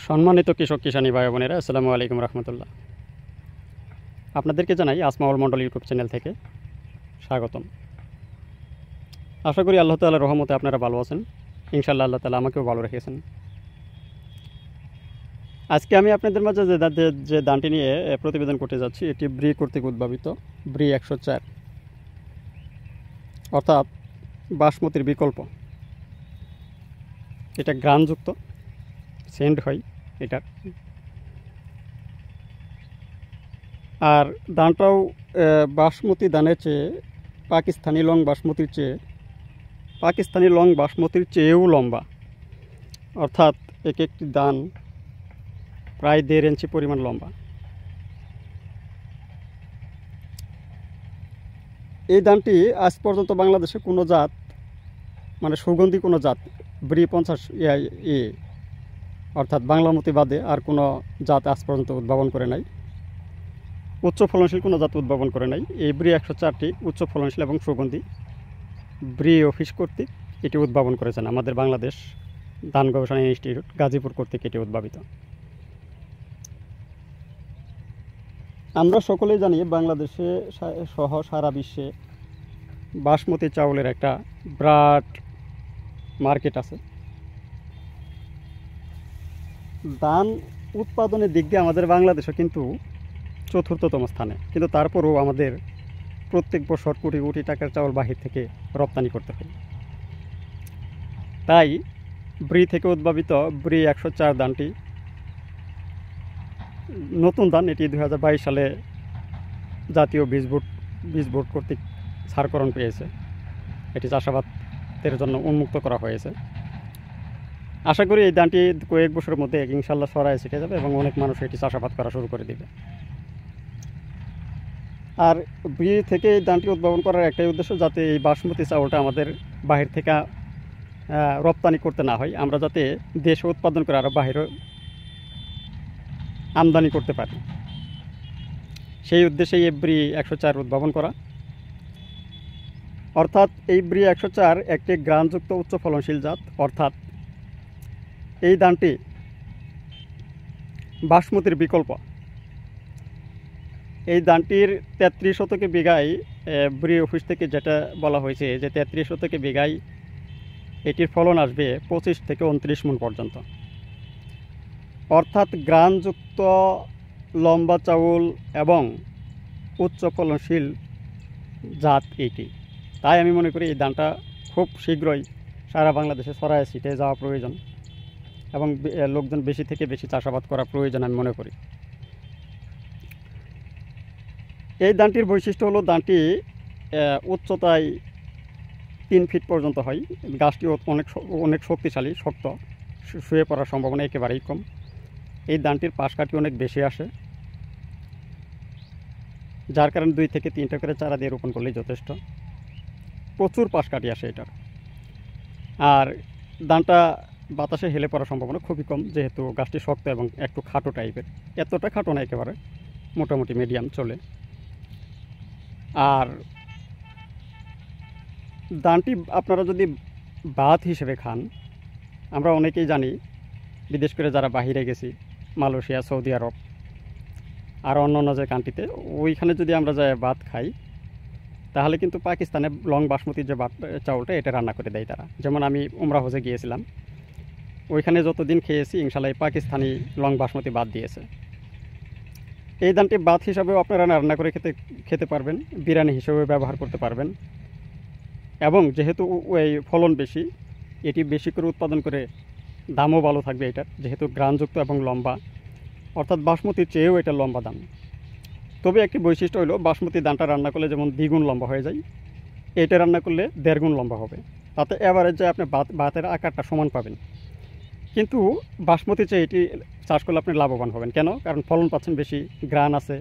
সম্মানিত কৃষক কিষানী ভাই বোনেরা, আসসালামু আলাইকুম রহমতুল্লাহ। আপনাদেরকে জানাই আসমাউল মণ্ডল ইউটিউব চ্যানেল থেকে স্বাগতম। আশা করি আল্লাহ তাআলার রহমতে আপনারা ভালো আছেন। ইনশাআল্লাহ আল্লাহ তাআলা আমাকেও ভালো রেখেছেন। আজকে আমি আপনাদের মাঝে যে ধানটি নিয়ে প্রতিবেদন করতে যাচ্ছি, এটি ব্রি কর্তৃক উদ্ভাবিত ব্রি 104, অর্থাৎ বাসমতির বিকল্প। এটা গ্রানযুক্ত, সেন্ড হয় এটার। আর ধানটাও বাসমতি ধানের চেয়ে পাকিস্তানি লং বাসমতির চেয়েও লম্বা, অর্থাৎ এক একটি ধান প্রায় 1.5 ইঞ্চি পরিমাণ লম্বা। এই ধানটি আজ পর্যন্ত বাংলাদেশে কোনো জাত, মানে সুগন্ধি কোনো জাত ব্রি 50 অর্থাৎ বাংলামতি বাদে আর কোনো জাত আজ পর্যন্ত উদ্ভাবন করে নাই। উচ্চ ফলনশীল কোনো জাত উদ্ভাবন করে নাই। এই ব্রি 104টি উচ্চ ফলনশীল এবং সুগন্ধি ব্রি অফিস কর্তৃক এটি উদ্ভাবন করেছেন আমাদের বাংলাদেশ ধান গবেষণা ইনস্টিটিউট গাজীপুর কর্তৃক এটি উদ্ভাবিত। আমরা সকলেই জানি বাংলাদেশে সহ সারা বিশ্বে বাসমতি চাউলের একটা বিরাট মার্কেট আছে। ধান উৎপাদনের দিক দিয়ে আমাদের বাংলাদেশও কিন্তু 4র্থতম স্থানে, কিন্তু তারপরেও আমাদের প্রত্যেক বছর কোটি কোটি টাকার চাউল বাহির থেকে রপ্তানি করতে হয়। তাই ব্রি থেকে উদ্ভাবিত ব্রি 104 ধানটি নতুন ধান। এটি 2022 সালে জাতীয় বীজ বোর্ড কর্তৃক ছাড়করণ পেয়েছে। এটি চাষাবাদের জন্য উন্মুক্ত করা হয়েছে। আশা করি এই ধানটি কয়েক বছরের মধ্যে ইনশাল্লাহ ছড়ায় ছিটে যাবে এবং অনেক মানুষ এটি চাষাবাদ করা শুরু করে দেবে। আর ব্রি থেকে এই ধানটি উদ্ভাবন করার একটাই উদ্দেশ্য, যাতে এই বাসমতি চাউলটা আমাদের বাহির থেকে রপ্তানি করতে না হয়, আমরা যাতে দেশে উৎপাদন করে আরও বাহিরে আমদানি করতে পারি। সেই উদ্দেশ্যে এই ব্রি 104 উদ্ভাবন করা। অর্থাৎ এই ব্রি 104 একটি গ্রানযুক্ত উচ্চ ফলনশীল জাত, অর্থাৎ এই ধানটি বাসমতির বিকল্প। এই ধানটির 33 শতকে বিঘায় ব্রি অফিস থেকে যেটা বলা হয়েছে যে 33 শতকে বিঘায় এটির ফলন আসবে 25 থেকে 29 মণ পর্যন্ত। অর্থাৎ গ্রানযুক্ত লম্বা চাউল এবং উচ্চ ফলনশীল জাত এটি। তাই আমি মনে করি এই ধানটা খুব শীঘ্রই সারা বাংলাদেশে ছড়ায় ছিটে যাওয়া প্রয়োজন এবং লোকজন বেশি থেকে বেশি চাষাবাদ করা প্রয়োজন আমি মনে করি। এই ধানটির বৈশিষ্ট্য হলো ধানটি উচ্চতায় 3 ফিট পর্যন্ত হয়। গাছটি অনেক শক্তিশালী, শক্ত, শুয়ে পড়ার সম্ভাবনা একেবারেই কম। এই ধানটির পাশ কাঠি অনেক বেশি আসে, যার কারণে 2 থেকে 3টা করে চারা দিয়ে রোপণ করলেই যথেষ্ট। প্রচুর পাশ কাঠি আসে এটার। আর ধানটা বাতাসে হেলে পড়ার সম্ভাবনা খুবই কম, যেহেতু গাছটি শক্ত এবং একটু খাটো টাইপের। এতটা খাটো না, একেবারে মোটামুটি মিডিয়াম চলে। আর ধানটি আপনারা যদি ভাত হিসেবে খান, আমরা অনেকেই জানি বিদেশ করে যারা বাহিরে গেছি, মালয়েশিয়া, সৌদি আরব আর অন্য যে কান্ট্রিতে, ওইখানে যদি আমরা যাই ভাত খাই, তাহলে কিন্তু পাকিস্তানে লং বাসমতির যে চাউলটা এটা রান্না করে দেয় তারা। যেমন আমি উমরা হজে গিয়েছিলাম, ওইখানে যতদিন খেয়েছি ইনশাল্লাহ পাকিস্তানি লং বাসমতি ভাত দিয়েছে। এই ধানটি ভাত হিসাবেও আপনারা রান্না করে খেতে পারবেন, বিরিয়ানি হিসেবে ব্যবহার করতে পারবেন। এবং যেহেতু এই ফলন বেশি, এটি বেশি করে উৎপাদন করে দামও ভালো থাকবে এটার, যেহেতু গ্রানযুক্ত এবং লম্বা, অর্থাৎ বাসমতির চেয়েও এটা লম্বা দাম। তবে একটি বৈশিষ্ট্য হলো বাসমতি ধানটা রান্না করলে যেমন 2 গুণ লম্বা হয়ে যায়, এটা রান্না করলে 1.5 গুণ লম্বা হবে। তাতে এভারেজে আপনি ভাতের আকারটা সমান পাবেন। কিন্তু বাসমতি চেয়ে এটি চাষ করলে আপনি লাভবান হবেন। কেন? কারণ ফলন পাচ্ছেন বেশি, গ্রান আছে,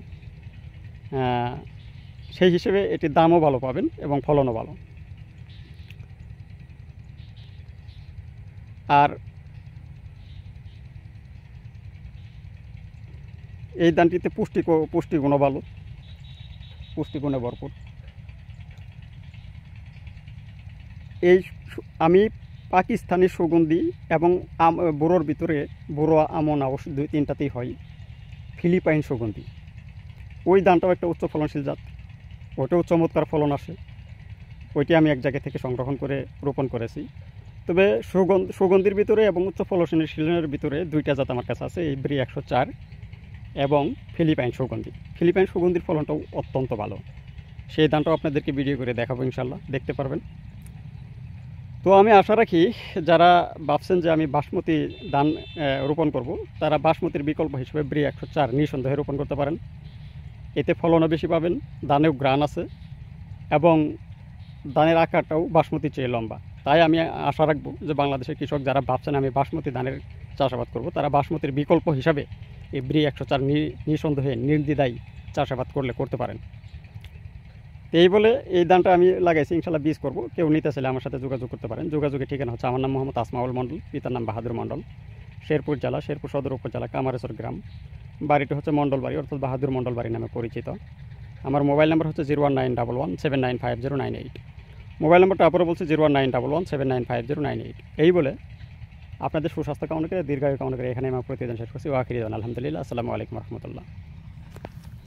সেই হিসেবে এটির দামও ভালো পাবেন এবং ফলনও ভালো। আর এই ধানটিতে পুষ্টিগুণও ভালো, পুষ্টিগুণে ভরপুর। আমি পাকিস্তানি সুগন্ধি এবং বোরোর ভিতরে বোরো আমন অবশ্য 2-3টাতেই হয়, ফিলিপাইন সুগন্ধি। ওই ধানটাও একটা উচ্চ ফলনশীল জাত, ওটাও চমৎকার ফলন আসে। ওইটি আমি এক জায়গা থেকে সংরক্ষণ করে রোপণ করেছি। তবে সুগন্ধির ভিতরে এবং উচ্চ ফলনশীলের ভিতরে 2টা জাত আমার কাছে আছে, এই ব্রি 104 এবং ফিলিপাইন সুগন্ধি। ফিলিপাইন সুগন্ধির ফলনটাও অত্যন্ত ভালো, সেই ধানটাও আপনাদেরকে ভিডিও করে দেখাবো, ইনশাল্লাহ দেখতে পারবেন। তো আমি আশা রাখি যারা ভাবছেন যে আমি বাসমতি ধান রোপণ করব, তারা বাসমতির বিকল্প হিসেবে ব্রি 104 নিঃসন্দেহে রোপণ করতে পারেন। এতে ফলনও বেশি পাবেন, ধানেও গ্রান আছে এবং ধানের আকারটাও বাসমতি চেয়ে লম্বা। তাই আমি আশা রাখবো যে বাংলাদেশের কৃষক যারা ভাবছেন আমি বাসমতি ধানের চাষাবাদ করব, তারা বাসমতির বিকল্প হিসাবে এই ব্রি 104 নিঃসন্দেহে নির্দ্বিধায় চাষাবাদ করতে পারেন। এই বলে এই ধানটা আমি লাগাইছি, ইনশাল্লাহ বীজ করব। কেউ নিতে চাইলে আমার সাথে যোগাযোগ করতে পারেন। যোগাযোগের ঠিকানা হচ্ছে, আমার নাম মোহাম্মদ আসমাউল মণ্ডল, পিতার নাম বাহাদুর মণ্ডল, শেরপুর জেলা, শেরপুর সদর উপজেলা, কামারেশ্বর গ্রাম। বাড়িটি হচ্ছে মণ্ডল বাড়ি, অর্থাৎ বাহাদুর মণ্ডল বাড়ি নামে পরিচিত। আমার মোবাইল নাম্বার হচ্ছে 01911795098। মোবাইল নাম্বারটা আবারও বলছি 01911795098। এই বলে আপনাদের সুস্বাস্থ্য কামনা করে, দীর্ঘায়ু কামনা করে এখানে আমার প্রতিদিন শেষ করছি। ওয়াখির আলহামদুলিল্লাহ, আসসালামু আলাইকুম রহমতুল্লাহ।